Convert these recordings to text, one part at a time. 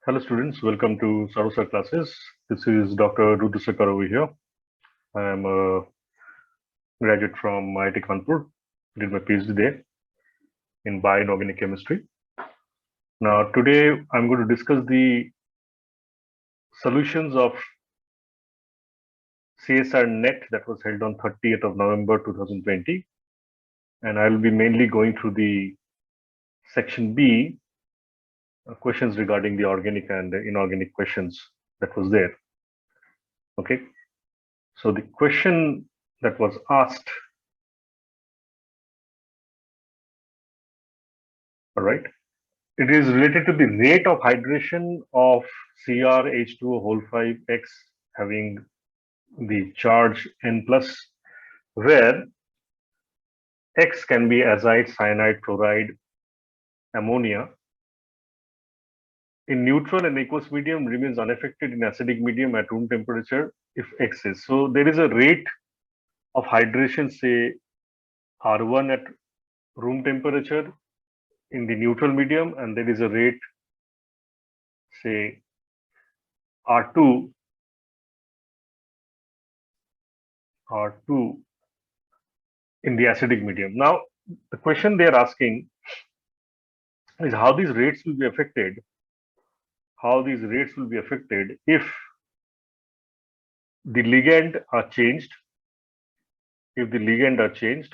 Hello students, welcome to Sarosar classes. This is Dr. Rudusakar over here. I am a graduate from IIT Kanpur. Did my PhD there in bioinorganic chemistry. Now today I'm going to discuss the solutions of CSR NET that was held on 30th of November 2020. And I'll be mainly going through the section B, questions regarding the organic and inorganic questions that was there. Okay. So the question that was asked, all right, it is related to the rate of hydration of CrH2O whole 5X having the charge N plus, where X can be azide, cyanide, chloride, ammonia. In neutral and aqueous medium remains unaffected in acidic medium at room temperature if X is. So there is a rate of hydration, say R1 at room temperature in the neutral medium, and there is a rate, say R2 in the acidic medium. Now, the question they are asking is how these rates will be affected. How these rates will be affected if the ligand are changed. If the ligand are changed.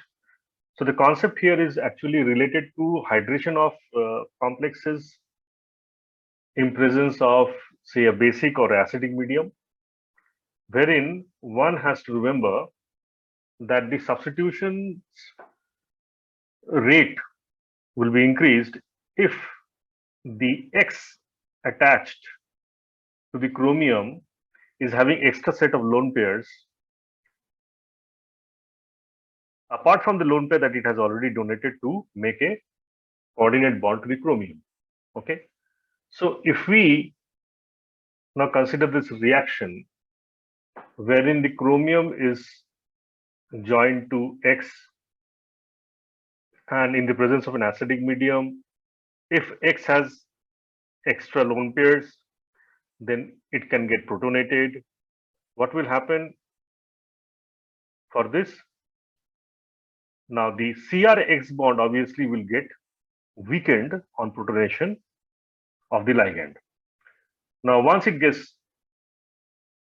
So the concept here is actually related to hydration of complexes in presence of, say, a basic or acidic medium, wherein one has to remember that the substitution rate will be increased if the X attached to the chromium is having extra set of lone pairs apart from the lone pair that it has already donated to make a coordinate bond to the chromium. Okay, so if we now consider this reaction wherein the chromium is joined to X, and in the presence of an acidic medium, if X has extra lone pairs, then it can get protonated. What will happen for this? Now the CrX bond obviously will get weakened on protonation of the ligand. Now once it gets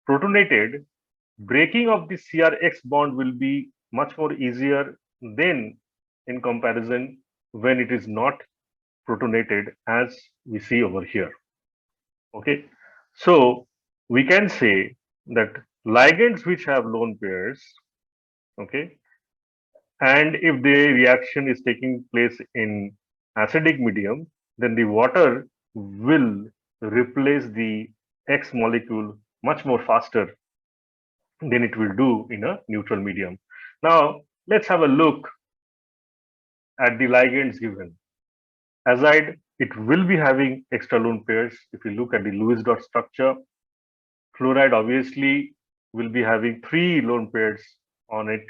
protonated, breaking of the CrX bond will be much more easier than in comparison when it is not protonated, as we see over here. Okay, so we can say that ligands which have lone pairs, okay, and if the reaction is taking place in acidic medium, then the water will replace the X molecule much more faster than it will do in a neutral medium. Now, let's have a look at the ligands given. Azide, it will be having extra lone pairs. If you look at the Lewis dot structure, fluoride obviously will be having 3 lone pairs on it,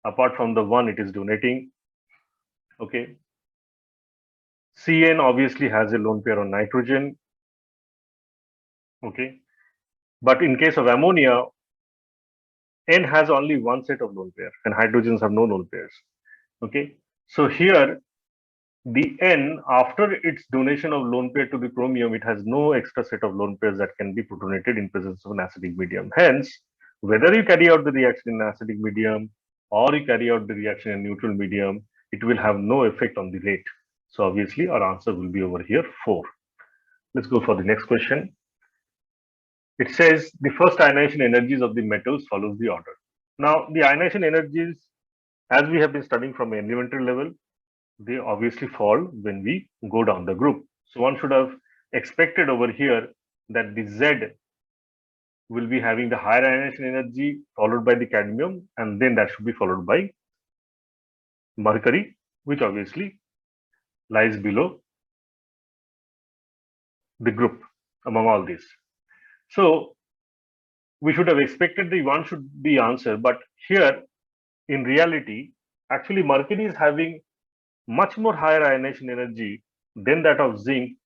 apart from the one it is donating. Okay. CN obviously has a lone pair on nitrogen. Okay. But in case of ammonia, N has only one set of lone pair and hydrogens have no lone pairs. Okay. So here the N, after its donation of lone pair to the chromium, it has no extra set of lone pairs that can be protonated in presence of an acidic medium. Hence, whether you carry out the reaction in acidic medium or you carry out the reaction in neutral medium, it will have no effect on the rate. So obviously our answer will be over here 4. Let's go for the next question. It says the first ionization energies of the metals follows the order. Now the ionization energies, as we have been studying from an elementary level, they obviously fall when we go down the group. So one should have expected over here that the Z will be having the higher ionization energy followed by the cadmium, and then that should be followed by mercury, which obviously lies below the group among all these. So we should have expected the one should be answer, but here in reality, actually mercury is having much more higher ionization energy than that of zinc.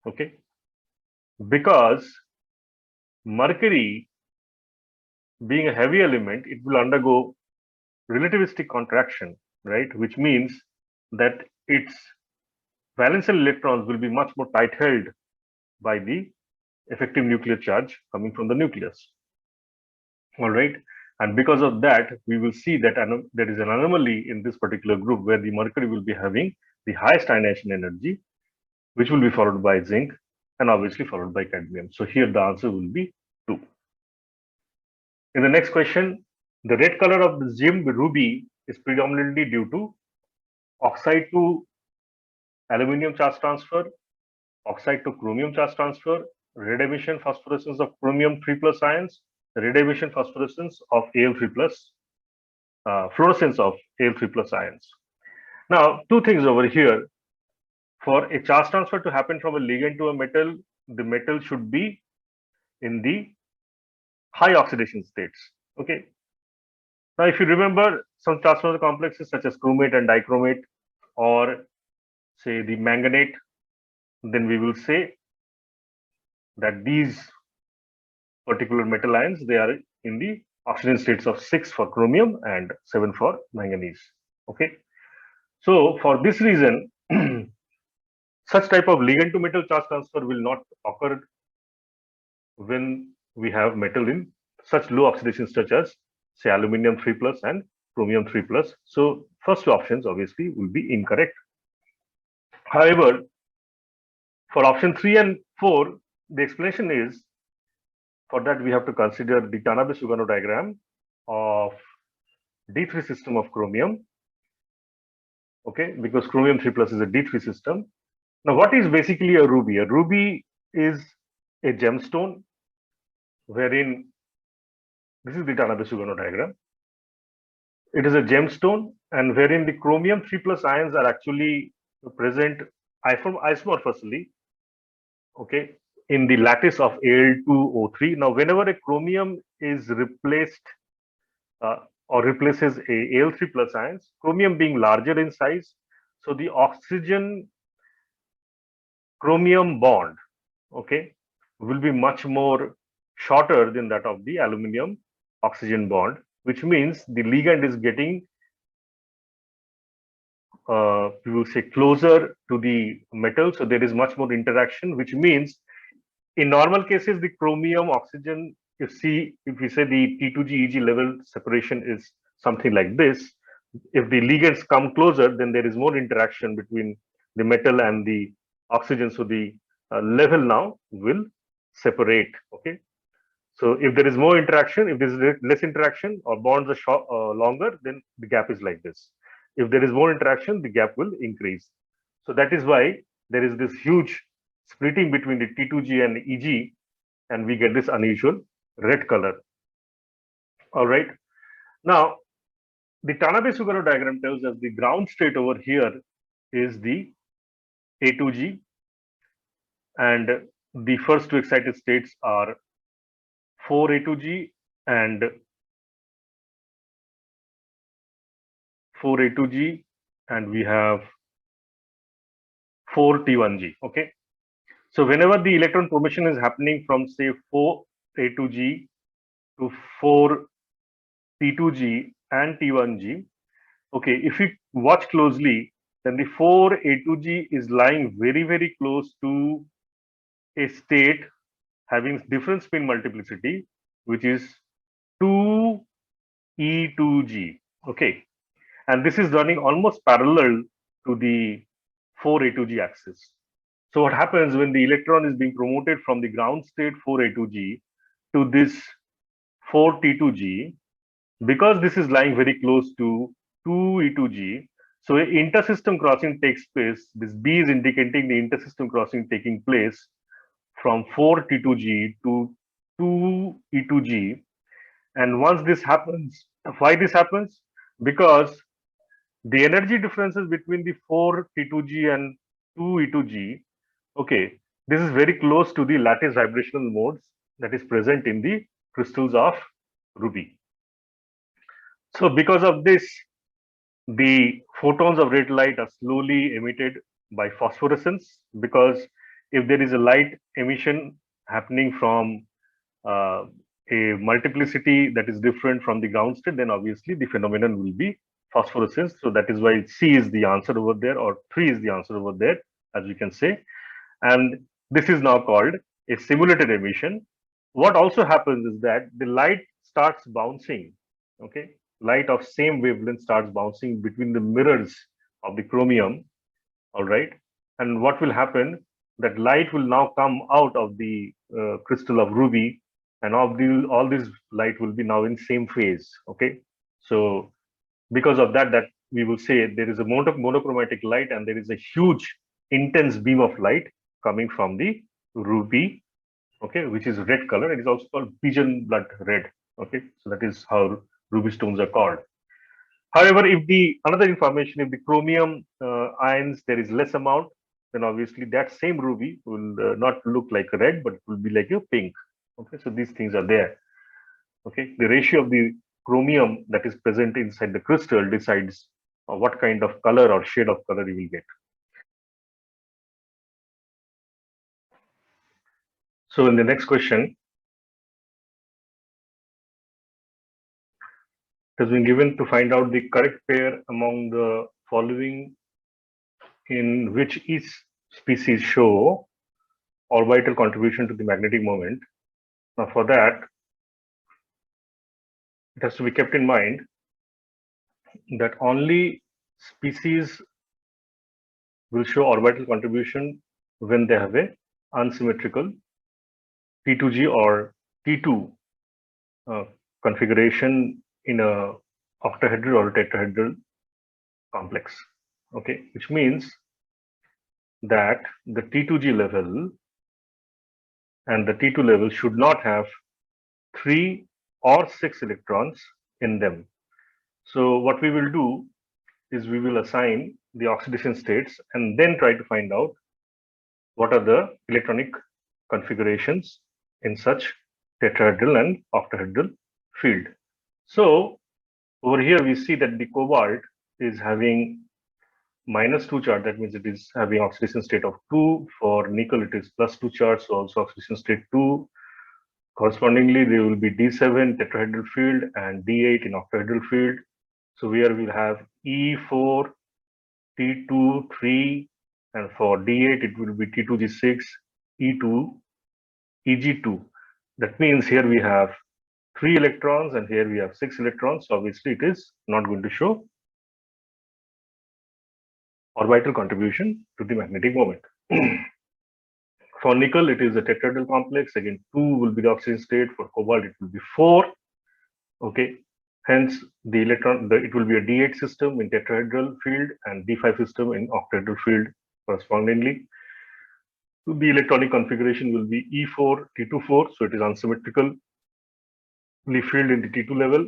Okay, because mercury, being a heavy element, it will undergo relativistic contraction, right? Which means that its valence electrons will be much more tight held by the effective nuclear charge coming from the nucleus. All right. And because of that, we will see that there is an anomaly in this particular group where the mercury will be having the highest ionization energy, which will be followed by zinc and obviously followed by cadmium. So here the answer will be 2. In the next question, the red color of the gem ruby is predominantly due to oxide to aluminum charge transfer, oxide to chromium charge transfer, red emission phosphorescence of chromium 3 plus ions, red emission phosphorescence of Al3 plus, fluorescence of Al3 plus ions. Now, two things over here. For a charge transfer to happen from a ligand to a metal, the metal should be in the high oxidation states. Okay. Now, if you remember some charge transfer complexes such as chromate and dichromate, or say the manganate, then we will say that these particular metal ions, they are in the oxidation states of 6 for chromium and 7 for manganese. Okay. So for this reason, such type of ligand to metal charge transfer will not occur when we have metal in such low oxidation such as say aluminum 3 plus and chromium 3 plus. So first two options obviously will be incorrect. However, for option 3 and 4, the explanation is, for that we have to consider the Tanabe-Sugano diagram of D3 system of chromium. Okay, because chromium 3 plus is a D3 system. Now, what is basically a ruby? A ruby is a gemstone wherein, this is the Tanabe-Sugano diagram. It is a gemstone and wherein the chromium 3 plus ions are actually present isomorphously, okay, in the lattice of Al2O3. Now, whenever a chromium is replaced or replaces a Al3 plus ions, chromium being larger in size, so the oxygen chromium bond, okay, will be much more shorter than that of the aluminum oxygen bond, which means the ligand is getting, we will say, closer to the metal. So there is much more interaction, which means in normal cases, the chromium oxygen, if we say the T2G Eg level separation is something like this, if the ligands come closer, then there is more interaction between the metal and the oxygen. So the level now will separate. Okay. So if there is more interaction, if there is less interaction or bonds are longer, then the gap is like this. If there is more interaction, the gap will increase. So that is why there is this huge splitting between the T2G and Eg, and we get this unusual red color. All right. Now, the Tanabe-Sugano diagram tells us the ground state over here is the A2G, and the first two excited states are 4A2G and 4A2G, and we have 4T1G. Okay. So whenever the electron formation is happening from say 4A2G to 4T2G and T1G, okay, if you watch closely, then the 4A2G is lying very, very close to a state having different spin multiplicity, which is 2E2G. Okay. And this is running almost parallel to the 4A2G axis. So what happens when the electron is being promoted from the ground state 4A2G to this 4T2G, because this is lying very close to 2E2G, so an intersystem crossing takes place. This B is indicating the intersystem crossing taking place from 4T2G to 2E2G. And once this happens, why this happens? Because the energy differences between the 4T2G and 2E2G, okay, this is very close to the lattice vibrational modes that is present in the crystals of ruby. So because of this, the photons of red light are slowly emitted by phosphorescence, because if there is a light emission happening from a multiplicity that is different from the ground state, then obviously the phenomenon will be phosphorescence. So that is why C is the answer over there, or 3 is the answer over there, as we can say. And this is now called a simulated emission. What also happens is that the light starts bouncing. Okay, light of same wavelength starts bouncing between the mirrors of the chromium. All right, and what will happen, that light will now come out of the crystal of ruby, and all this light will be now in same phase. Okay, so because of that, that we will say there is a monochromatic light, and there is a huge intense beam of light coming from the ruby, okay, which is red color. It is also called pigeon blood red. Okay, so that is how ruby stones are called. However, if the another information, if the chromium ions there is less amount, then obviously that same ruby will not look like red, but it will be like a pink. Okay, so these things are there. Okay, the ratio of the chromium that is present inside the crystal decides what kind of color or shade of color you will get. So in the next question, it has been given to find out the correct pair among the following in which each species show orbital contribution to the magnetic moment. Now for that, it has to be kept in mind that only species will show orbital contribution when they have a unsymmetrical T2G or T2 uh, configuration in a octahedral or tetrahedral complex. Okay, which means that the T2G level and the T2 level should not have 3 or 6 electrons in them. So what we will do is we will assign the oxidation states and then try to find out what are the electronic configurations in such tetrahedral and octahedral field. So over here we see that the cobalt is having -2 charge. That means it is having oxidation state of 2. For nickel it is +2 charge, so also oxidation state 2. Correspondingly, there will be D7 tetrahedral field and D8 in octahedral field. So here we'll have E4, T2, 3, and for D8 it will be T2G6, E2, EG2. That means here we have 3 electrons and here we have 6 electrons. So obviously it is not going to show orbital contribution to the magnetic moment. For nickel, it is a tetrahedral complex. Again, 2 will be the oxidation state. For cobalt, it will be 4. Okay. Hence, the electron, it will be a D8 system in tetrahedral field and D5 system in octahedral field correspondingly. So the electronic configuration will be E4, T24. So it is unsymmetrical filled in the T2 level.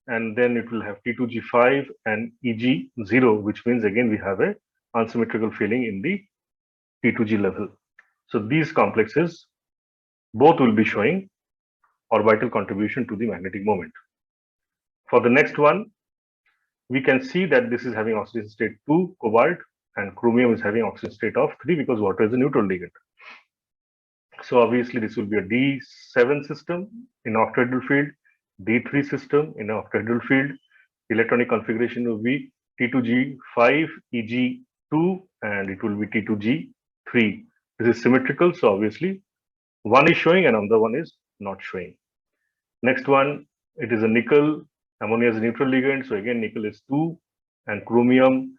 And then it will have T2G5 and EG0, which means again we have a unsymmetrical filling in the T2G level. So these complexes both will be showing orbital contribution to the magnetic moment. For the next one, we can see that this is having oxidation state 2, cobalt, and chromium is having oxidation state of 3 because water is a neutral ligand. So obviously this will be a D7 system in octahedral field, D3 system in octahedral field. Electronic configuration will be T2G5, EG2, and it will be T2G3. This is symmetrical, so obviously one is showing and another one is not showing. Next one, it is a nickel. Ammonia is a neutral ligand, so again nickel is 2, and chromium,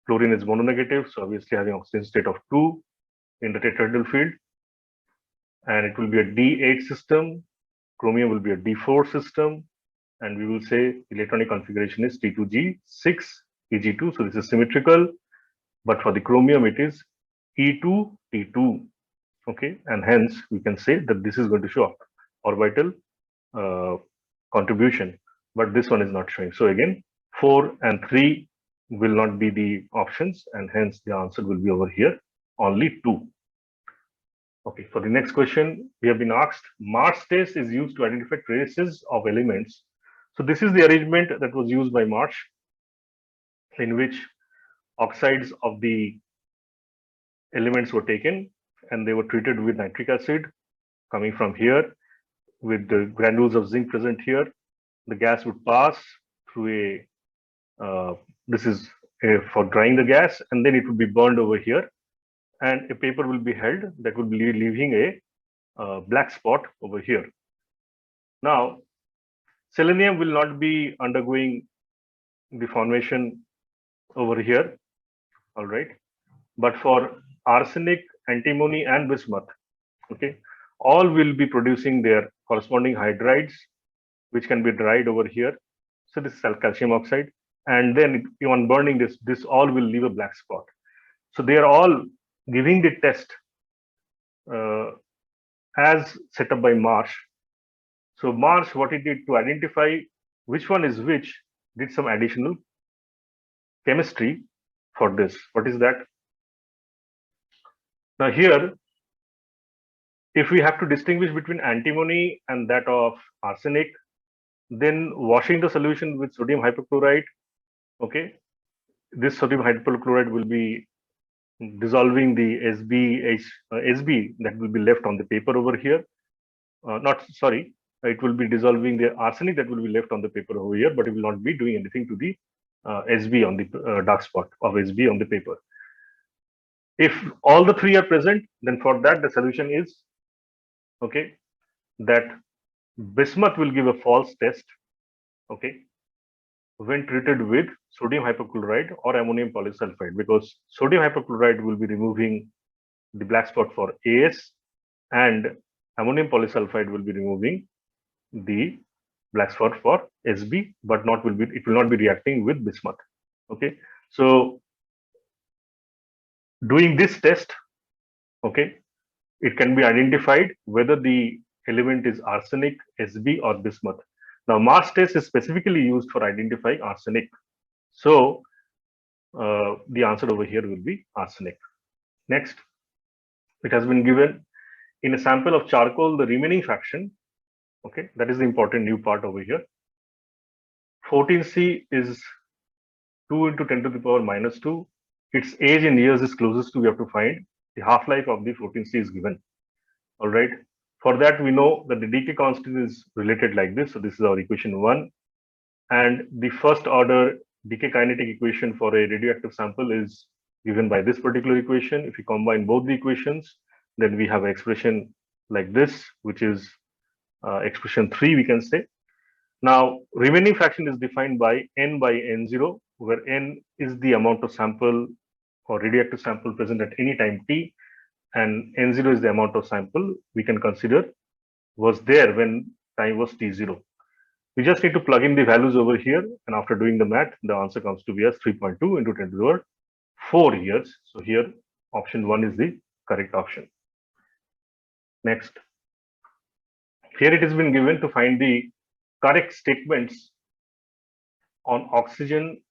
chlorine is mononegative, so obviously having oxidation state of 2 in the tetrahedral field. And it will be a D8 system. Chromium will be a D4 system, and we will say electronic configuration is T2G6, EG2. So this is symmetrical, but for the chromium it is E2, T2. Okay, and hence we can say that this is going to show orbital contribution, but this one is not showing. So again, 4 and 3 will not be the options, and hence the answer will be over here, only 2. Okay, for the next question, we have been asked, Marsh test is used to identify traces of elements. So this is the arrangement that was used by Marsh, in which oxides of the elements were taken and they were treated with nitric acid coming from here with the granules of zinc present here. The gas would pass through this is for drying the gas, and then it would be burned over here, and a paper will be held that will be leaving a black spot over here. Now, selenium will not be undergoing the formation over here, all right, but for arsenic, antimony, and bismuth, okay, all will be producing their corresponding hydrides, which can be dried over here. So this is calcium oxide, and then on burning this all will leave a black spot. So they are all giving the test as set up by Marsh. So Marsh, what he did to identify which one is which, did some additional chemistry for this. What is that? Now here, if we have to distinguish between antimony and that of arsenic, then washing the solution with sodium hypochlorite, okay, this sodium hypochlorite will be dissolving the SB that will be left on the paper over here. It will be dissolving the arsenic that will be left on the paper over here, but it will not be doing anything to the SB on the dark spot of SB on the paper. If all the three are present, then for that the solution is, okay, that bismuth will give a false test, okay, when treated with sodium hypochlorite or ammonium polysulfide, because sodium hypochlorite will be removing the black spot for AS, and ammonium polysulfide will be removing the black spot for SB, but it will not be reacting with bismuth. Okay, so doing this test, okay, it can be identified whether the element is arsenic, SB, or bismuth. Now, Marsh test is specifically used for identifying arsenic. So the answer over here will be arsenic. Next, it has been given in a sample of charcoal, the remaining fraction, okay, that is the important new part over here. 14C is 2 into 10 to the power minus 2. Its age in years is closest to, we have to find the half-life of the 14C is given. All right. For that, we know that the decay constant is related like this. So this is our equation 1. And the first order decay kinetic equation for a radioactive sample is given by this particular equation. If you combine both the equations, then we have an expression like this, which is expression 3, we can say. Now, remaining fraction is defined by n by n0, where n is the amount of sample or radioactive sample present at any time t, and n0 is the amount of sample we can consider was there when time was t0. We just need to plug in the values over here, and after doing the math, the answer comes to be as 3.2 into 10 to the power 4 years. So here, option 1 is the correct option. Next, here it has been given to find the correct statements on oxygen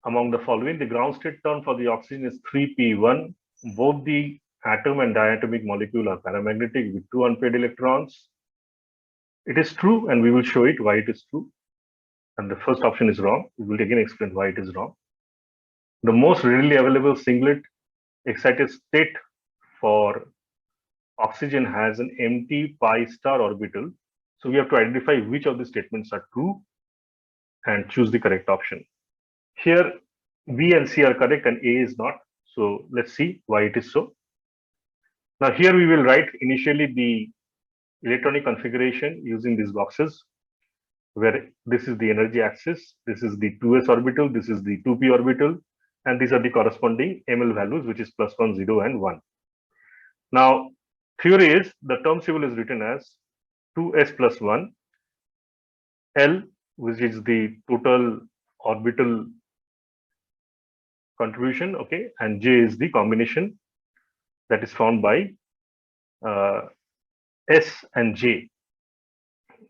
among the following. The ground state term for the oxygen is 3p1. Both the atom and diatomic molecule are paramagnetic with 2 unpaired electrons. It is true, and we will show it why it is true. And the first option is wrong. We will again explain why it is wrong. The most readily available singlet excited state for oxygen has an empty pi star orbital. So we have to identify which of the statements are true and choose the correct option. Here, B and C are correct and A is not. So let's see why it is so. Now here we will write initially the electronic configuration using these boxes, where this is the energy axis, this is the 2s orbital, this is the 2p orbital, and these are the corresponding ml values, which is +1, 0, and 1. Now, theory is the term symbol is written as 2s plus 1, L, which is the total orbital contribution, okay, and J is the combination that is found by S and J.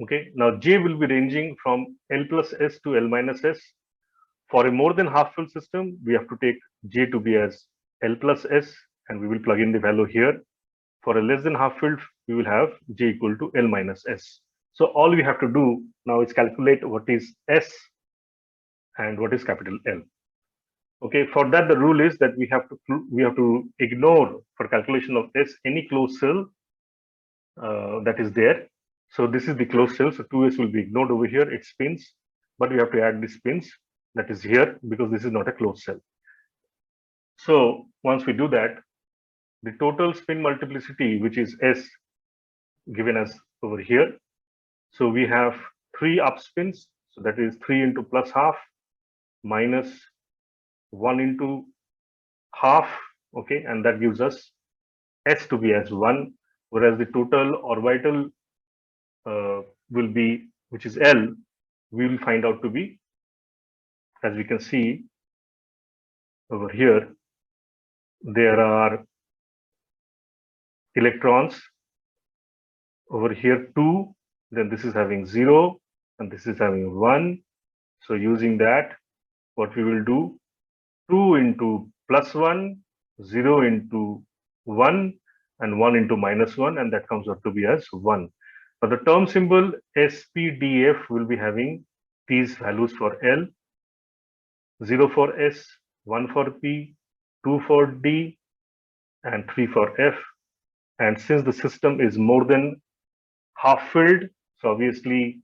Okay, now J will be ranging from L plus S to L minus S. For a more than half filled system, we have to take J to be as L plus S, and we will plug in the value here. For a less than half filled, we will have J equal to L minus S. So all we have to do now is calculate what is S and what is capital L. Okay, for that the rule is that we have to ignore for calculation of S any closed cell that is there. So this is the closed cell, so 2s will be ignored over here. It spins, but we have to add the spins that is here because this is not a closed cell. So once we do that, the total spin multiplicity, which is S, given as over here. So we have 3 up spins, so that is 3 into plus half minus 1 into half, okay, and that gives us S to be as 1, whereas the total orbital will be, which is L, we will find out to be, as we can see over here, there are electrons over here 2, then this is having 0, and this is having 1. So using that, what we will do, 2 into plus 1, 0 into 1, and 1 into minus 1, and that comes out to be as 1. Now the term symbol SPDF will be having these values for L, 0 for S, 1 for P, 2 for D, and 3 for F. And since the system is more than half filled, so obviously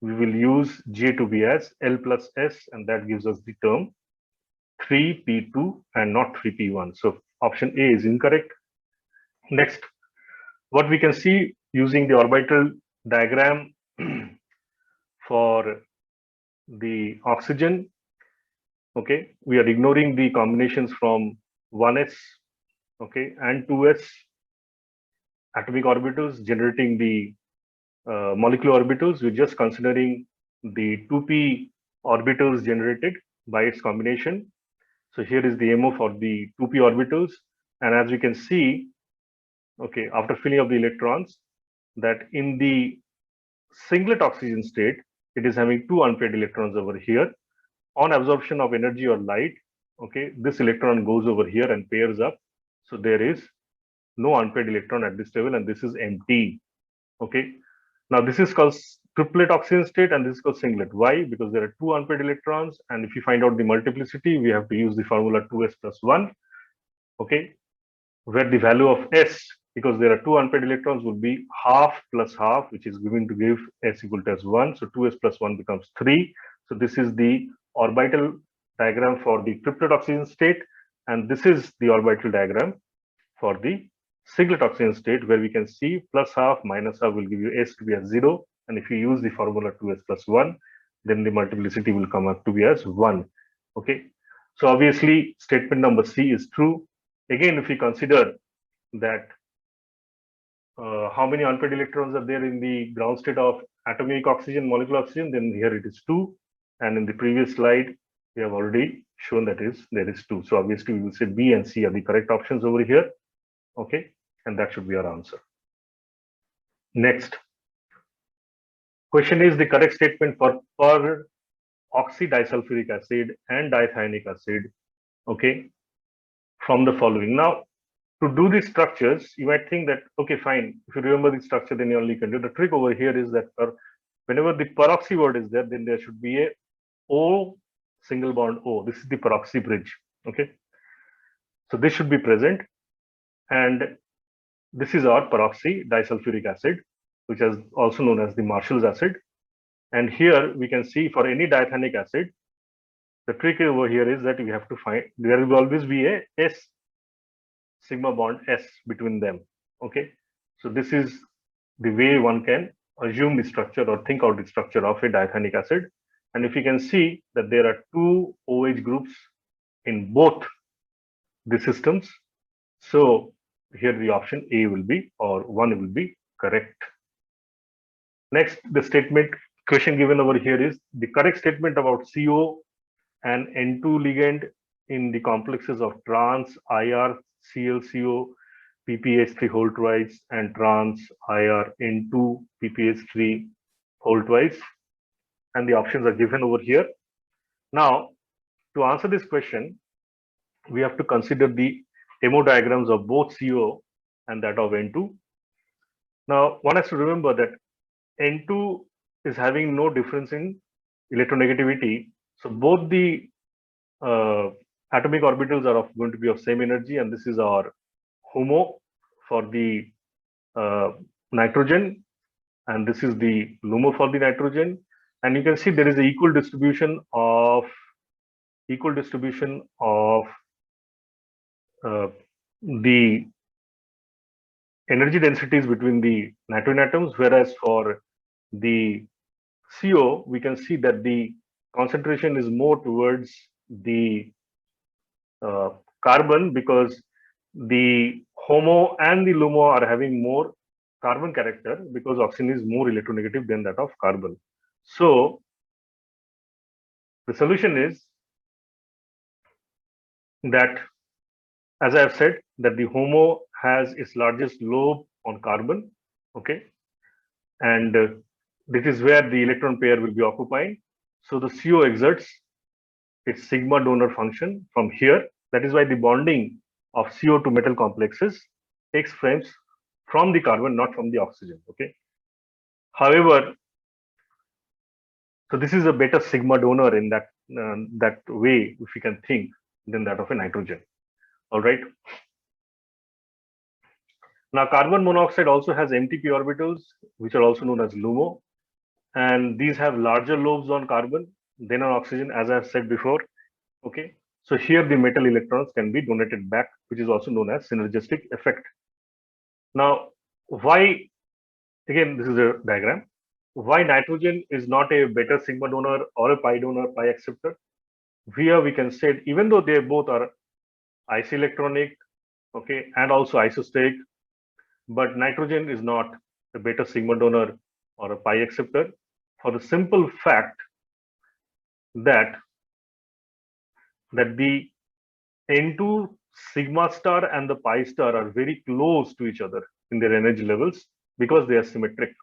we will use J to be as L plus S, and that gives us the term 3p2 and not 3p1. So option A is incorrect. Next, what we can see using the orbital diagram for the oxygen, okay, we are ignoring the combinations from 1s, okay, and 2s atomic orbitals generating the molecular orbitals. We're just considering the 2p orbitals generated by its combination. So here is the MO for the 2p orbitals, and as we can see, okay, after filling up the electrons, that in the singlet oxygen state, it is having 2 unpaired electrons over here. On absorption of energy or light, okay, this electron goes over here and pairs up. So there is no unpaired electron at this level, and this is empty. Okay. Now this is called triplet oxygen state, and this is called singlet. Why? Because there are 2 unpaired electrons, and if you find out the multiplicity, we have to use the formula 2s plus 1. Okay, where the value of S, because there are 2 unpaired electrons, would be half plus half, which is going to give S equal to as 1. So 2s plus 1 becomes 3. So this is the orbital diagram for the triplet oxygen state, and this is the orbital diagram for the singlet oxygen state, where we can see plus half minus half will give you S to be as 0, and if you use the formula 2s plus 1, then the multiplicity will come up to be as 1. Okay, so obviously statement number C is true. Again, if we consider that how many unpaired electrons are there in the ground state of atomic oxygen, molecular oxygen, then here it is 2, and in the previous slide we have already shown that there is 2. So obviously we will say B and C are the correct options over here. Okay, and that should be our answer. Next question is the correct statement for peroxydisulfuric acid and diethylenic acid, okay, from the following. Now, to do these structures, you might think that, okay, fine, if you remember the structure, then you only can do. The trick over here is that whenever the peroxy word is there, then there should be a O single bond O. This is the peroxy bridge, okay. So this should be present, and this is our peroxy disulfuric acid, which is also known as the Marshall's acid. And here we can see for any diethylenic acid, the trick over here is that we have to find, there will always be a S sigma bond S between them. Okay, so this is the way one can assume the structure or think out the structure of a diethylenic acid. And if you can see that there are 2 OH groups in both the systems, so here the option A will be, or 1 will be correct. Next, the statement question given over here is the correct statement about CO and N2 ligand in the complexes of trans IR ClCO PPH3 whole twice and trans IR N2 PPH3 whole twice, and the options are given over here. Now, to answer this question, we have to consider the MO diagrams of both CO and that of N2. Now, one has to remember that N2 is having no difference in electronegativity. So both the atomic orbitals are going to be of same energy, and this is our HOMO for the nitrogen, and this is the LUMO for the nitrogen. And you can see there is an equal distribution of the energy densities between the nitrogen atoms, whereas for the CO, we can see that the concentration is more towards the carbon, because the HOMO and the LUMO are having more carbon character, because oxygen is more electronegative than that of carbon. So the solution is that, as I have said, that the HOMO has its largest lobe on carbon, okay, and this is where the electron pair will be occupying. So the CO exerts its sigma donor function from here. That is why the bonding of CO to metal complexes takes place from the carbon, not from the oxygen. Okay. However, so this is a better sigma donor in that way, if you can think, than that of a nitrogen. All right. Now, carbon monoxide also has MTP orbitals, which are also known as LUMO, and these have larger lobes on carbon than on oxygen, as I have said before. Okay. So here the metal electrons can be donated back, which is also known as synergistic effect. Now, why, again, this is a diagram, why nitrogen is not a better sigma donor or a pi donor, pi acceptor? Here we can say, even though they both are isoelectronic, okay, and also isosteric, but nitrogen is not a better sigma donor or a pi acceptor, for the simple fact that the N2 sigma star and the pi star are very close to each other in their energy levels, because they are symmetric.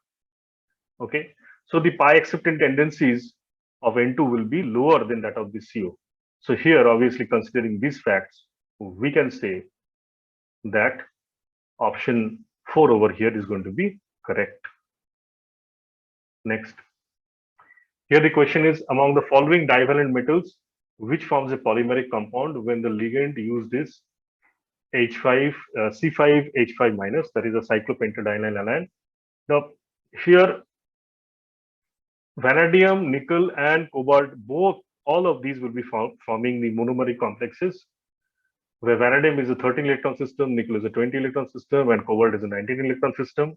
Okay, so the pi accepting tendencies of N2 will be lower than that of the CO. So here, obviously, considering these facts, we can say that option 4 over here is going to be correct. Next. Here the question is, among the following divalent metals, which forms a polymeric compound when the ligand used is H5, C5H5 minus, that is a cyclopentadienyl anion. Now, here vanadium, nickel, and cobalt, all of these will be forming the monomeric complexes, where vanadium is a 13 electron system, nickel is a 20 electron system, and cobalt is a 19 electron system.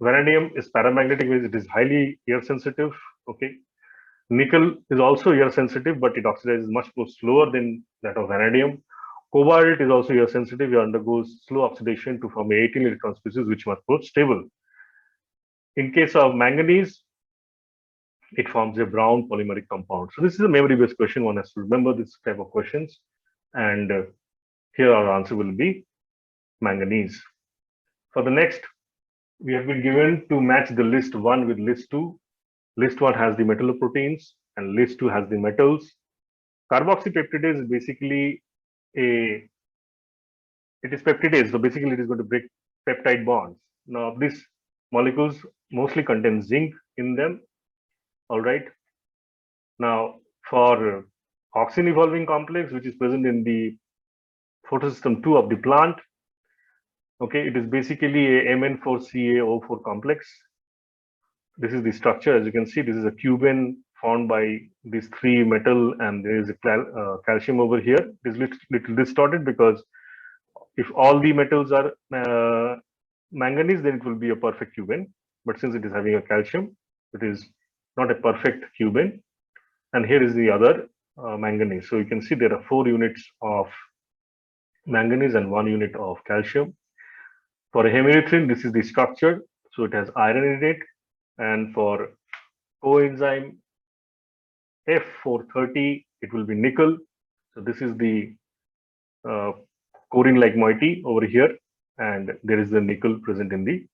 Vanadium is paramagnetic, means it is highly air sensitive. Okay. Nickel is also air sensitive, but it oxidizes much more slower than that of vanadium. Cobalt is also air sensitive, it undergoes slow oxidation to form 18 electron species, which much more stable. In case of manganese, it forms a brown polymeric compound. So this is a memory-based question. One has to remember this type of questions. And here our answer will be manganese. For the next, we have been given to match the list 1 with list 2. List 1 has the metalloproteins and list 2 has the metals. Carboxypeptidase is basically it is peptidase. So basically it is going to break peptide bonds. Now these molecules mostly contain zinc in them. All right. Now for oxygen evolving complex, which is present in the photosystem 2 of the plant, okay, it is basically a Mn4CaO4 complex. This is the structure. As you can see, this is a cubane formed by these 3 metal, and there is a calcium over here. It is little distorted, because if all the metals are manganese, then it will be a perfect cubane. But since it is having a calcium, it is not a perfect cubane. And here is the other manganese. So you can see there are 4 units of manganese and 1 unit of calcium. For hemerythrin, this is the structure. So it has iron in it. And for coenzyme F430, it will be nickel. So this is the core-like moiety over here, and there is the nickel present in the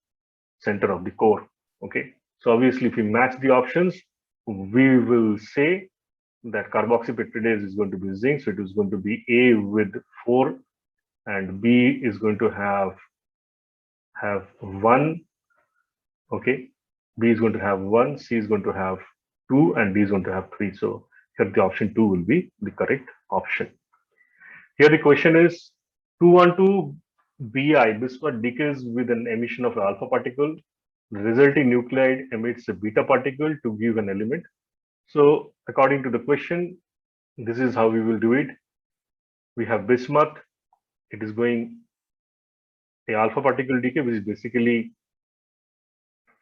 center of the core. Okay, so obviously, if we match the options, we will say that carboxypeptidase is going to be zinc, so it is going to be A with 4, and B is going to have 1. Okay, B is going to have 1, C is going to have 2, and D is going to have 3. So here the option 2 will be the correct option. Here the question is 212 Bi, bismuth decays with an emission of alpha particle. The resulting nuclide emits a beta particle to give an element. So according to the question, this is how we will do it. We have bismuth, it is going a alpha particle decay, which is basically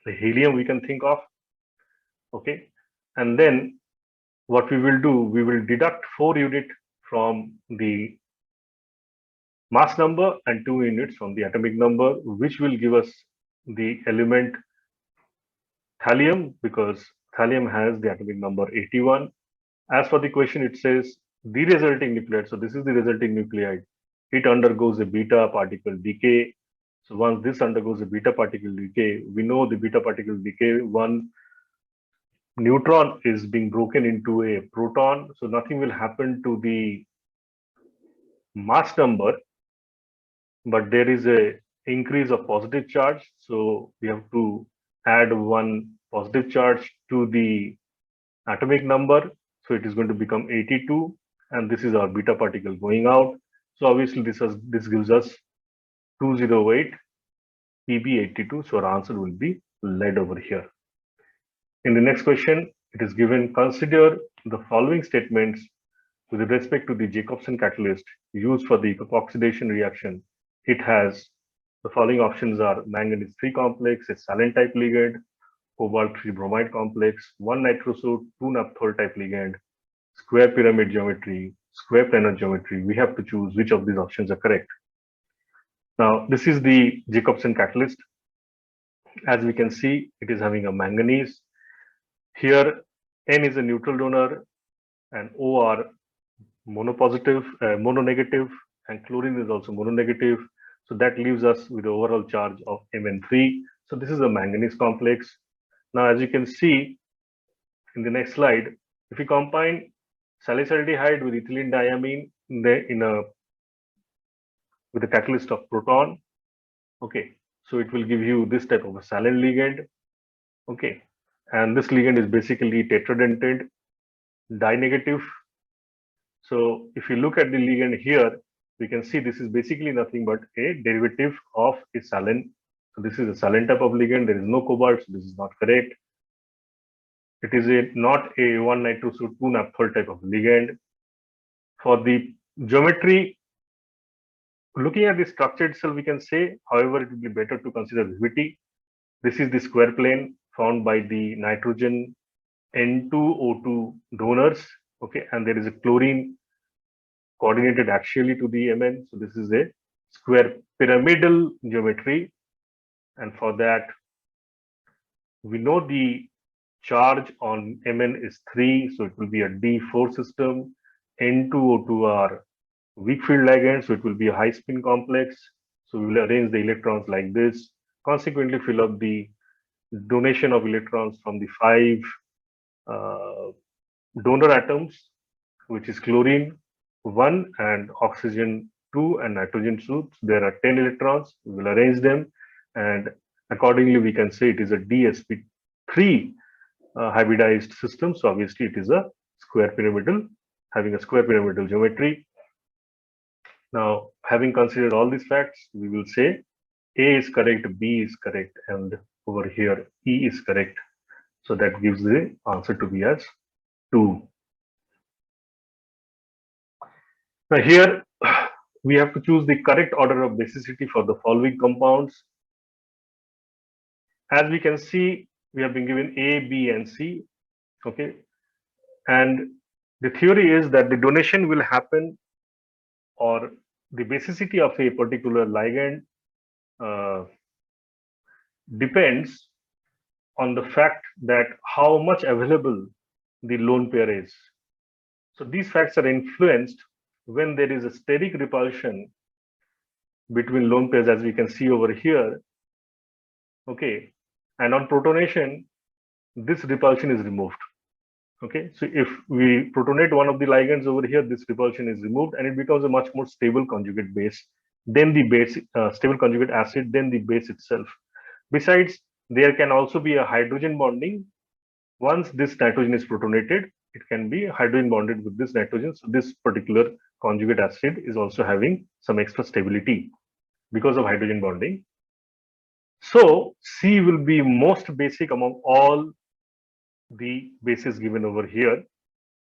the helium we can think of. Okay. And then what we will do, we will deduct 4 units from the mass number and 2 units from the atomic number, which will give us the element thallium, because thallium has the atomic number 81. As for the question, it says the resulting nuclide. So this is the resulting nuclide. It undergoes a beta particle decay. So once this undergoes a beta particle decay, we know the beta particle decay, one neutron is being broken into a proton. So nothing will happen to the mass number, but there is a increase of positive charge. So we have to add one positive charge to the atomic number. So it is going to become 82, and this is our beta particle going out. So obviously this gives us 208 Pb82. So our answer will be lead over here. In the next question, it is given, consider the following statements with respect to the Jacobson catalyst used for the oxidation reaction. It has the following options are manganese 3 complex, a silane type ligand, cobalt 3 bromide complex, 1 nitroso, 2 naphthol type ligand, square pyramid geometry, square planar geometry. We have to choose which of these options are correct. Now, this is the Jacobson catalyst. As we can see, it is having a manganese. Here, N is a neutral donor and O are mononegative, and chlorine is also mononegative. So that leaves us with the overall charge of Mn3. So this is a manganese complex. Now, as you can see in the next slide, if we combine salicylaldehyde with ethylene diamine with a catalyst of proton, okay, so it will give you this type of a silane ligand, okay, and this ligand is basically tetradentate dinegative. So if you look at the ligand here, we can see this is basically nothing but a derivative of a silane. So this is a silane type of ligand. There is no cobalt, so this is not correct. It is not a 1 nitroso 2 naphthol type of ligand. For the geometry, looking at the structure itself, we can say, however, it would be better to consider VT. This is the square plane found by the nitrogen N2O2 donors, okay, and there is a chlorine coordinated axially to the Mn. So this is a square pyramidal geometry, and for that, we know the charge on Mn is 3, so it will be a D4 system. N2O2 are weak field ligands, so it will be a high spin complex. So we will arrange the electrons like this, consequently fill up the donation of electrons from the 5 donor atoms, which is chlorine 1 and oxygen 2 and nitrogen 2. There are 10 electrons. We will arrange them, and accordingly we can say it is a DsP3 hybridized system. So obviously it is a square pyramidal, having a square pyramidal geometry. Now, having considered all these facts, we will say A is correct, B is correct, and over here E is correct. So that gives the answer to be as 2. Now here we have to choose the correct order of basicity for the following compounds. As we can see, we have been given A, B, and C. Okay, and the theory is that the donation will happen, or the basicity of a particular ligand depends on the fact that how much available the lone pair is. So these facts are influenced when there is a steric repulsion between lone pairs, as we can see over here. Okay, and on protonation, this repulsion is removed. Okay, so if we protonate one of the ligands over here, this repulsion is removed and it becomes a much more stable conjugate base than the base, stable conjugate acid than the base itself. Besides, there can also be a hydrogen bonding. Once this nitrogen is protonated, it can be hydrogen bonded with this nitrogen. So this particular conjugate acid is also having some extra stability because of hydrogen bonding. So C will be most basic among all the bases given over here.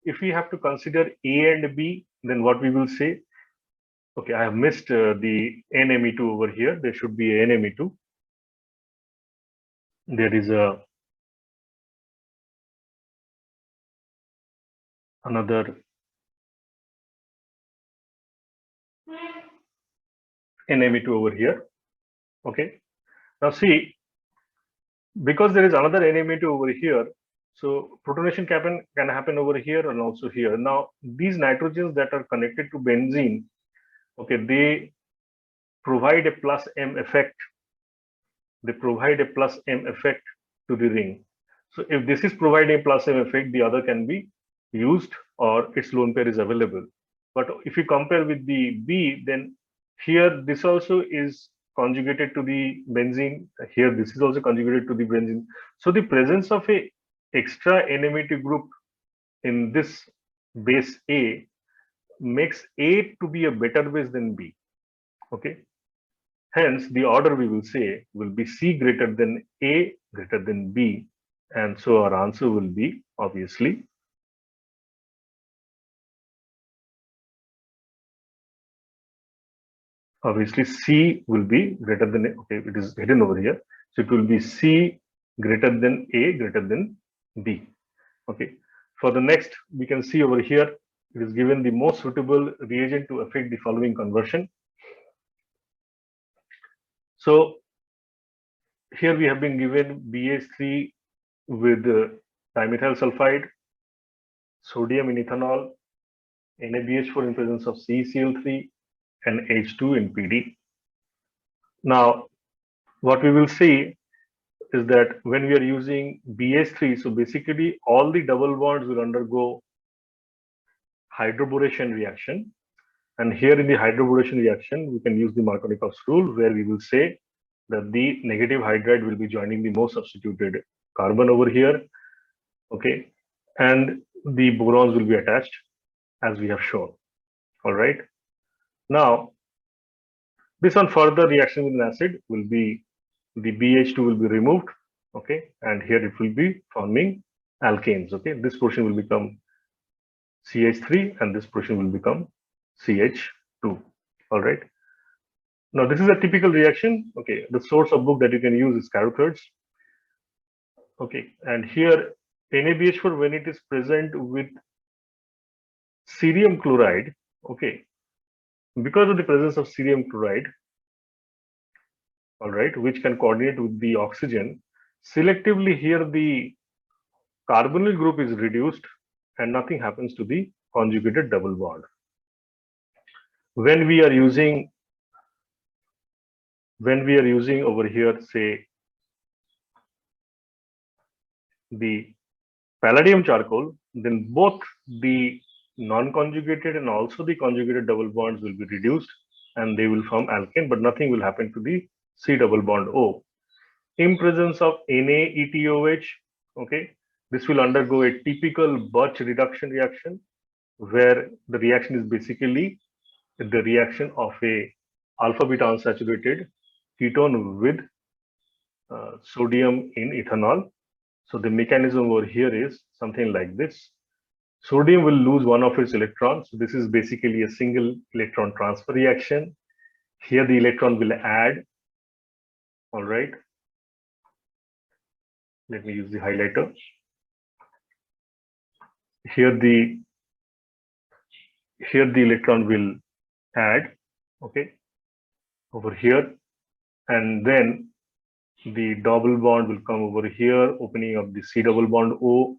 If we have to consider A and B, then what we will say, okay, I have missed the NMe2 over here. There should be a NMe2. There is another NMe2 over here. Okay. Now see, because there is another NMe2 over here, so protonation can happen over here and also here. Now these nitrogens that are connected to benzene, okay, they provide a plus M effect. They provide a plus M effect to the ring. So if this is providing a plus M effect, the other can be used or its lone pair is available. But if you compare with the B, then here this also is conjugated to the benzene. Here this is also conjugated to the benzene. So the presence of a extra NMe2 group in this base A makes A to be a better base than B. Okay. Hence, the order we will say will be C greater than A greater than B. And so our answer will be obviously C will be greater than, okay, it is hidden over here. So it will be C greater than A greater than B. Okay. For the next, we can see over here, it is given the most suitable reagent to affect the following conversion. So here we have been given BH3 with dimethyl sulfide, sodium in ethanol, NaBH4 in presence of CeCl3, and H2 in PD. Now, what we will see is that when we are using BH3, so basically all the double bonds will undergo hydroboration reaction. And here in the hydroboration reaction, we can use the Markovnikov's rule where we will say that the negative hydride will be joining the most substituted carbon over here. Okay. And the borons will be attached as we have shown. All right. Now, this on further reaction with an acid will be the BH2 will be removed. Okay. And here it will be forming alkanes. Okay. This portion will become CH3 and this portion will become CH2. All right. Now, this is a typical reaction. Okay. The source of book that you can use is Carruthers. Okay. And here NaBH4, when it is present with cerium chloride, okay, because of the presence of cerium chloride, all right, which can coordinate with the oxygen, selectively here the carbonyl group is reduced and nothing happens to the conjugated double bond. When we are using over here, say the palladium charcoal, then both the non-conjugated and also the conjugated double bonds will be reduced and they will form alkane, but nothing will happen to the C double bond O. In presence of NaETOH, okay, this will undergo a typical Birch reduction reaction where the reaction is basically the reaction of a alpha beta unsaturated ketone with sodium in ethanol. So the mechanism over here is something like this. Sodium will lose one of its electrons. So this is basically a single electron transfer reaction. Here the electron will add. All right. Let me use the highlighter. Here the electron will add, okay, over here, and then the double bond will come over here, opening up the C double bond O.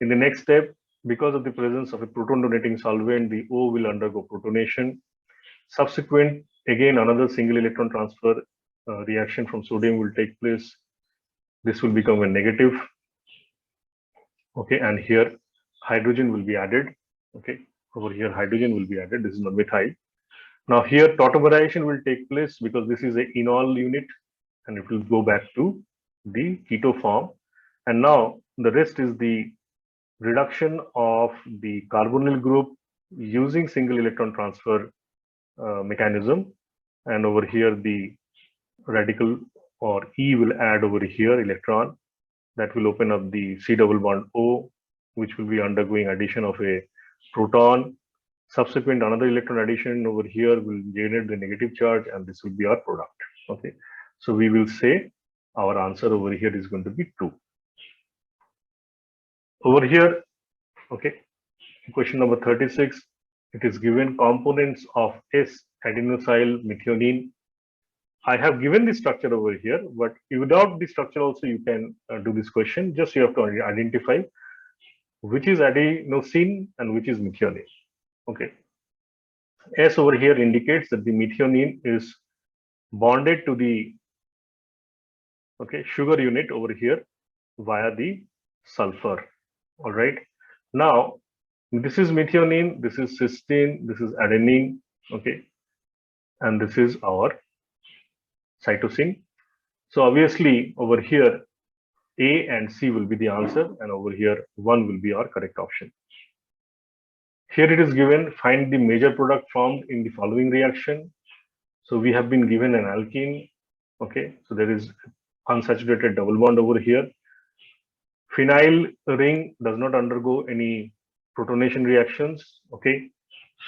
In the next step, because of the presence of a proton donating solvent, the O will undergo protonation. Subsequent, again, another single electron transfer reaction from sodium will take place. This will become a negative. Okay, and here hydrogen will be added. Okay, over here hydrogen will be added. This is not methyl. Now here tautomerization will take place because this is a enol unit and it will go back to the keto form. And now the rest is the reduction of the carbonyl group using single electron transfer mechanism, and over here the radical or E will add over here electron that will open up the C double bond O, which will be undergoing addition of a proton. Subsequent another electron addition over here will generate the negative charge, and this will be our product. Okay, so we will say our answer over here is going to be 2. Over here, okay, question number 36, it is given components of S-adenosyl methionine. I have given the structure over here, but without the structure also you can do this question. Just you have to identify which is adenosine and which is methionine. Okay. S over here indicates that the methionine is bonded to the sugar unit over here via the sulfur. All right. Now, this is methionine, this is cysteine, this is adenine. Okay. And this is our cytosine. So obviously over here, A and C will be the answer, and over here, 1 will be our correct option. Here it is given, find the major product formed in the following reaction. So we have been given an alkene. Okay, so there is unsaturated double bond over here. Phenyl ring does not undergo any protonation reactions. Okay,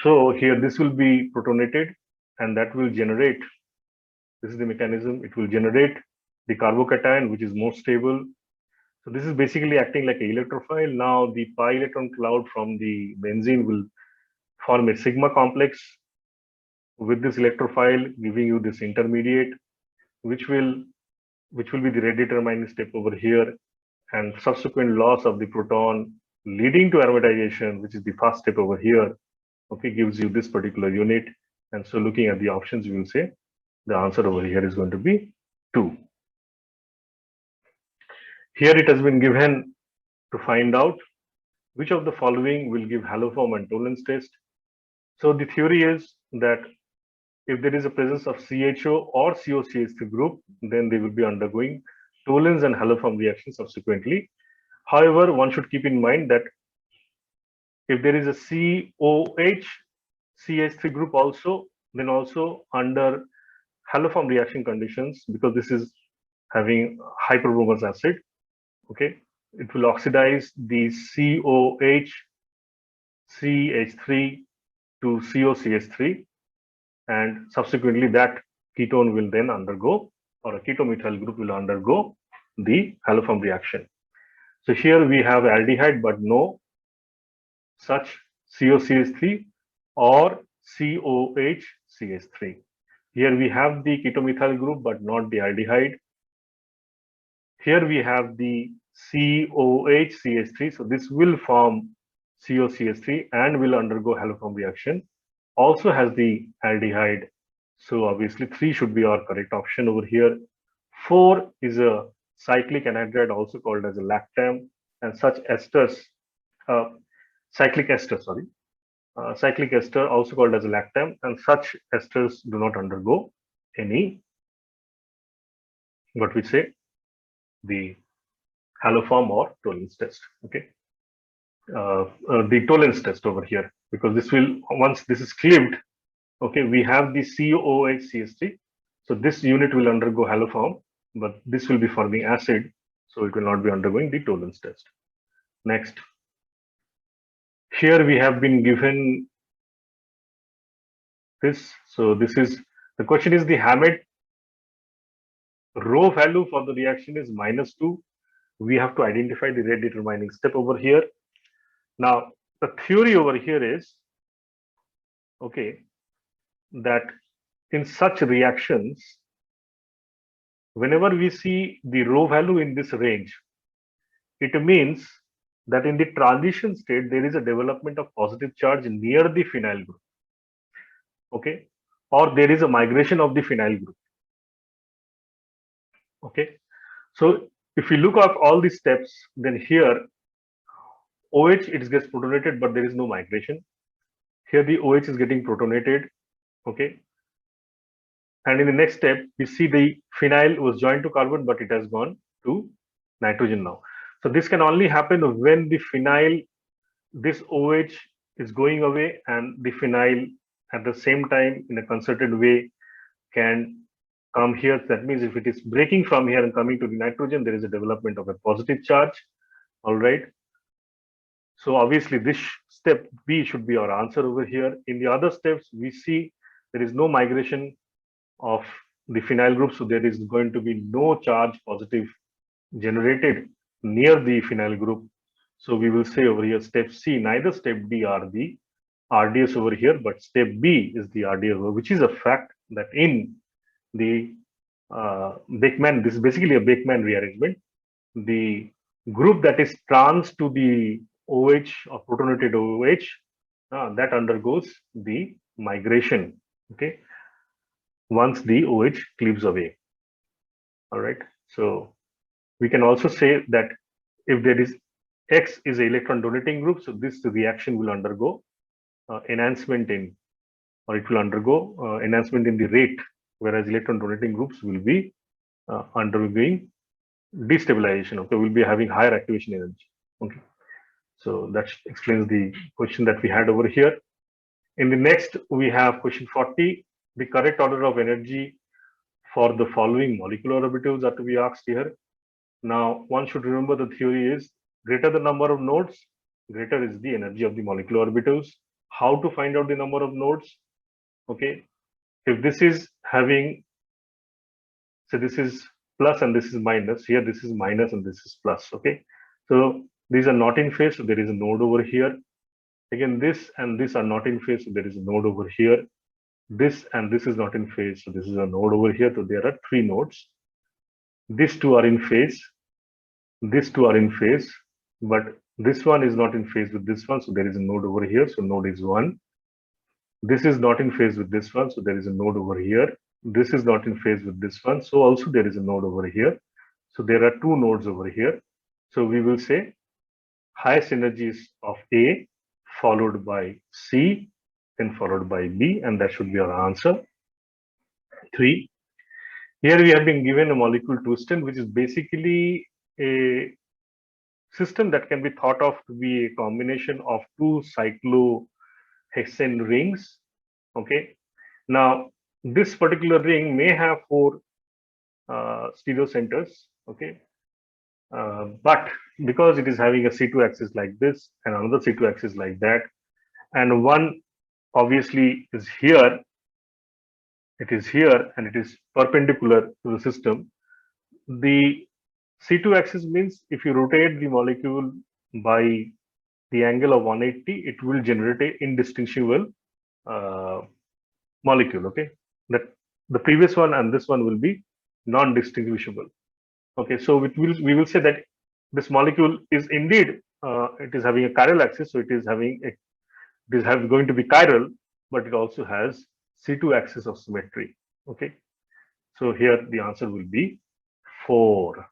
so here this will be protonated, and that will generate, this is the mechanism, it will generate the carbocation, which is more stable. So this is basically acting like an electrophile. Now the pi electron cloud from the benzene will form a sigma complex with this electrophile, giving you this intermediate, which will be the rate determining step over here, and subsequent loss of the proton leading to aromatization, which is the first step over here. Okay, gives you this particular unit. And so looking at the options, you will say the answer over here is going to be 2. Here it has been given to find out which of the following will give haloform and Tollens test. So the theory is that if there is a presence of CHO or COCH3 group, then they will be undergoing Tollens and haloform reaction subsequently. However, one should keep in mind that if there is a COH CH3 group also, then also under haloform reaction conditions, because this is having hyperbromous acid, okay, it will oxidize the COH CH3 to COCH3, and subsequently that ketone will then undergo, or a ketomethyl group will undergo the haloform reaction. So here we have aldehyde but no such COCH3 or COH-CH3. Here we have the ketomethyl group but not the aldehyde. Here we have the COH-CH3, so this will form COCH3 and will undergo haloform reaction. Also has the aldehyde, so obviously 3 should be our correct option over here. 4 is a cyclic anhydride, also called as a lactam, and such esters, cyclic ester, cyclic ester, also called as a lactam, and such esters do not undergo any, what we say, the haloform or Tollens test. Okay, the Tollens test over here, because this will, once this is cleaved, okay, we have the COOH-CH3, so this unit will undergo haloform, but this will be forming acid, so it will not be undergoing the Tollens test. Next, here we have been given this. So this is, the question is the Hammett rho value for the reaction is -2. We have to identify the rate determining step over here. Now, the theory over here is, okay, that in such reactions, whenever we see the rho value in this range, it means that in the transition state, there is a development of positive charge near the phenyl group, okay, or there is a migration of the phenyl group, okay. So if we look at all these steps, then here OH, it gets protonated, but there is no migration. Here the OH is getting protonated, okay. And in the next step, we see the phenyl was joined to carbon, but it has gone to nitrogen now. So this can only happen when the phenyl, this OH is going away, and the phenyl at the same time in a concerted way can come here. That means if it is breaking from here and coming to the nitrogen, there is a development of a positive charge. All right. So obviously this step B should be our answer over here. In the other steps, we see there is no migration of the phenyl group. So there is going to be no charge positive generated near the phenyl group. So we will say over here step C, neither step D are the RDS over here, but step B is the RDS, which is a fact that in the Beckmann, this is basically a Beckmann rearrangement. The group that is trans to the OH or protonated OH, that undergoes the migration, okay, once the OH cleaves away. All right. So we can also say that if there is X is an electron donating group, so this reaction will undergo enhancement in, or it will undergo enhancement in the rate, whereas electron donating groups will be undergoing destabilization. Okay, will be having higher activation energy. Okay, so that explains the question that we had over here. In the next, we have question 40. The correct order of energy for the following molecular orbitals are to be asked here. Now, one should remember the theory is greater the number of nodes, greater is the energy of the molecular orbitals. How to find out the number of nodes? Okay, if this is having, so this is plus and this is minus, here this is minus and this is plus. Okay, so these are not in phase, so there is a node over here. Again, this and this are not in phase, so there is a node over here. This and this is not in phase, so this is a node over here. So there are 3 nodes. These 2 are in phase, these 2 are in phase, but this one is not in phase with this one, so there is a node over here, so node is 1. This is not in phase with this one, so there is a node over here. This is not in phase with this one, so also there is a node over here. So there are 2 nodes over here. So we will say highest energy is of A, followed by C, then followed by B, and that should be our answer. 3. Here we have been given a molecule twistant, which is basically a system that can be thought of to be a combination of 2 cyclohexane rings. Okay. Now, this particular ring may have 4 stereocenters. Okay. But because it is having a C2 axis like this and another C2 axis like that, and one obviously is here, it is here and it is perpendicular to the system. The C2 axis means if you rotate the molecule by the angle of 180, it will generate a indistinguishable molecule. Okay, that the previous one and this one will be non-distinguishable. Okay, so we will say that this molecule is indeed it is having a chiral axis, so it is going to be chiral, but it also has C2 axis of symmetry. Okay, so here the answer will be 4.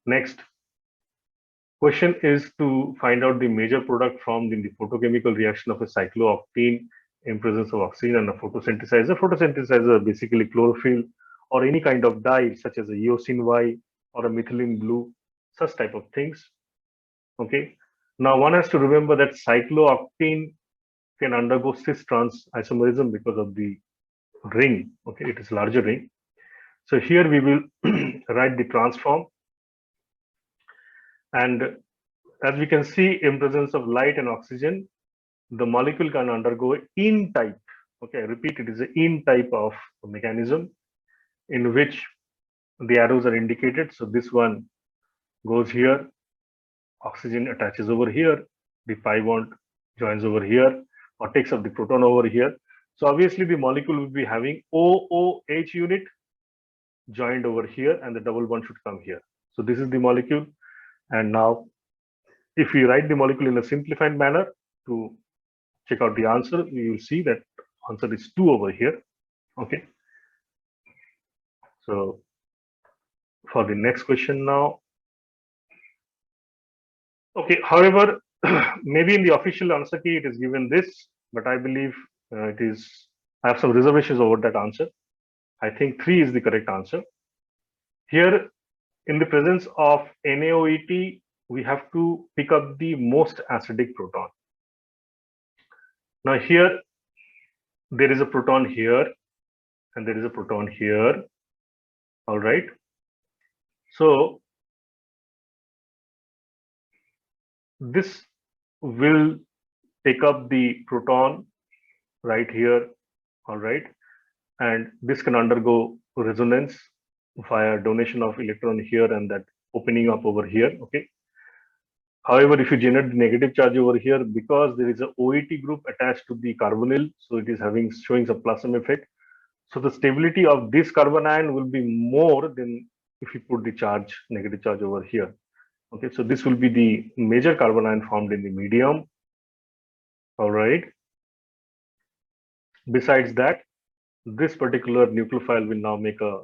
Next question is to find out the major product formed in the photochemical reaction of a cyclooctane in presence of oxygen and a photosynthesizer. Photosynthesizer basically chlorophyll or any kind of dye such as a eosin Y or a methylene blue, such type of things. Okay. Now one has to remember that cyclooctane can undergo cis-trans isomerism because of the ring. Okay, it is larger ring. So here we will write the transform, and as we can see, in presence of light and oxygen, the molecule can undergo in type. Okay, I repeat, it is an in type of mechanism in which the arrows are indicated. So this one goes here, oxygen attaches over here, the pi bond joins over here or takes up the proton over here. So obviously the molecule will be having OOH unit joined over here and the double bond should come here. So this is the molecule. And now if we write the molecule in a simplified manner to check out the answer, you will see that answer is 2 over here. Okay. So for the next question now. Okay, however, maybe in the official answer key it is given this, but I believe I have some reservations over that answer. I think 3 is the correct answer. Here, in the presence of NaOET, we have to pick up the most acidic proton. Now here, there is a proton here, and there is a proton here. All right. So this will take up the proton right here. All right. And this can undergo resonance via donation of electron here and that opening up over here. Okay. However, if you generate the negative charge over here, because there is a OET group attached to the carbonyl, so it is showing some plasma effect. So the stability of this carbon ion will be more than if you put the negative charge over here. Okay, so this will be the major carbon ion formed in the medium. All right. Besides that, this particular nucleophile will now make a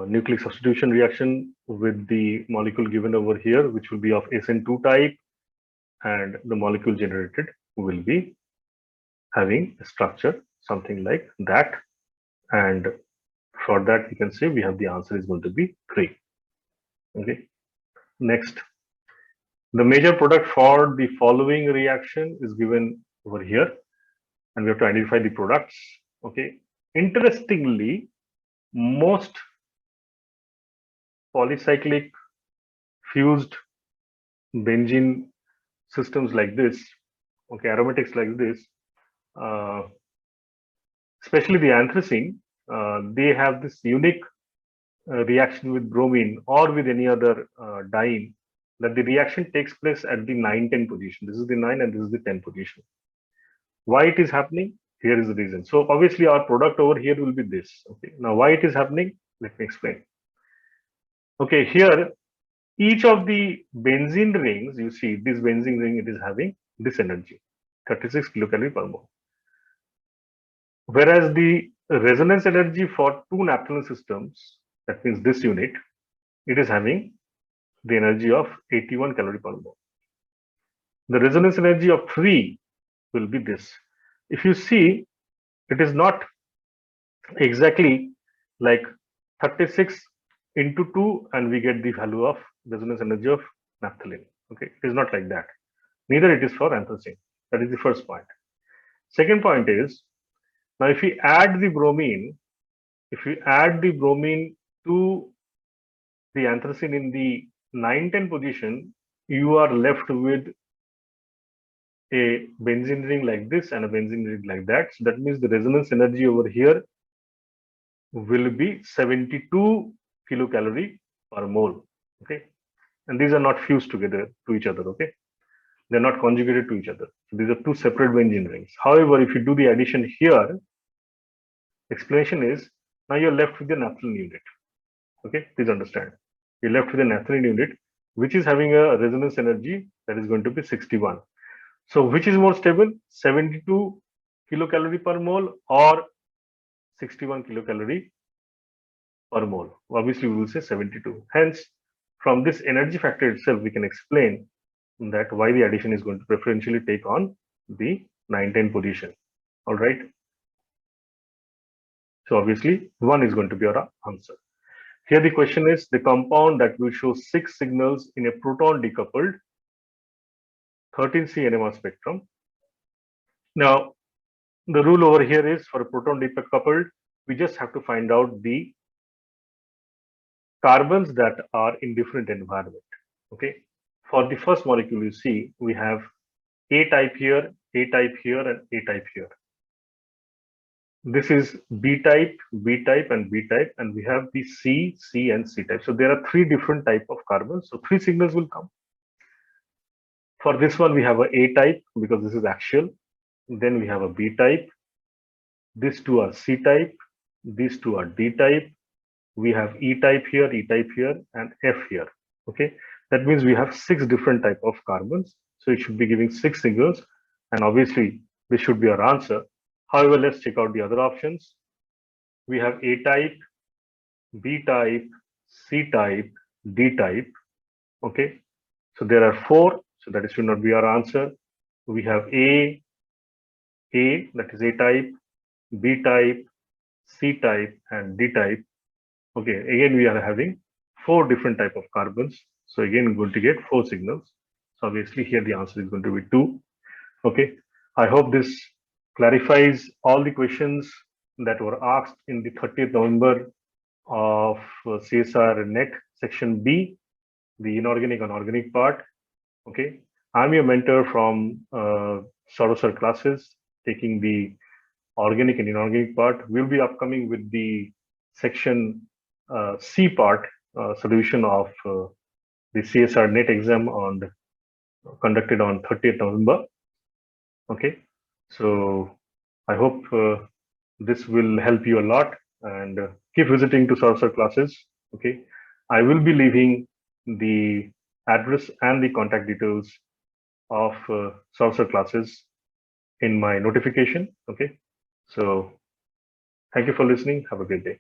nucleic substitution reaction with the molecule given over here, which will be of SN2 type, and the molecule generated will be having a structure something like that. And for that, we can say we have the answer is going to be 3. Okay. Next, the major product for the following reaction is given over here, and we have to identify the products. Okay. Interestingly, most polycyclic fused benzene systems like this, okay, aromatics like this, especially the anthracene, they have this unique reaction with bromine or with any other diene, that the reaction takes place at the 9-10 position. This is the 9 and this is the 10 position. Why it is happening? Here is the reason. So obviously our product over here will be this. Okay. Now why it is happening? Let me explain. Okay, here each of the benzene rings, you see this benzene ring, it is having this energy, 36 kilocalorie per mole. Whereas the resonance energy for 2 naphthalene systems, that means this unit, it is having the energy of 81 calorie per mole. The resonance energy of 3 will be this. If you see, it is not exactly like 36 into 2 and we get the value of resonance energy of naphthalene. Okay, it is not like that. Neither it is for anthracene. That is the first point. Second point is, now if we add the bromine, to the anthracene in the 9-10 position, you are left with a benzene ring like this and a benzene ring like that. So that means the resonance energy over here will be 72 kilocalorie per mole. Okay, and these are not fused together to each other. Okay, they're not conjugated to each other. So these are 2 separate benzene rings. However, if you do the addition here, explanation is now you're left with the naphthalene unit. Okay, please understand. You're left with a naphthalene unit, which is having a resonance energy that is going to be 61. So which is more stable, 72 kilocalorie per mole or 61 kilocalorie per mole? Obviously, we will say 72. Hence, from this energy factor itself, we can explain that why the addition is going to preferentially take on the 9-10 position. All right. So obviously, 1 is going to be our answer. Here the question is the compound that will show 6 signals in a proton decoupled 13C NMR spectrum. Now, the rule over here is for a proton decoupled, we just have to find out the carbons that are in different environment. Okay. For the first molecule, you see we have A type here, A type here, and A type here. This is B type, B type, and B type, and we have the C, C, and C type. So there are 3 different type of carbons. So 3 signals will come. For this one, we have a A type because this is axial. Then we have a B type. These 2 are C type. These 2 are D type. We have E type here, and F here. Okay, that means we have 6 different type of carbons. So it should be giving 6 signals, and obviously this should be our answer. However, let's check out the other options. We have A type, B type, C type, D type. Okay, so there are 4. So that should not be our answer. We have A, that is A type, B type, C type, and D type. Okay, again we are having 4 different type of carbons. So again, we're going to get 4 signals. So obviously here the answer is going to be 2. Okay, I hope this clarifies all the questions that were asked in the 30th November of CSR Net section B, the inorganic and organic part. Okay, I'm your mentor from Sorosar classes, taking the organic and inorganic part. We'll be upcoming with the section C part, solution of the CSR Net exam conducted on 30th November. Okay, so I hope this will help you a lot, and keep visiting to Sorcerer classes. Okay, I will be leaving the address and the contact details of Sorcerer classes in my notification. Okay, so thank you for listening. Have a great day.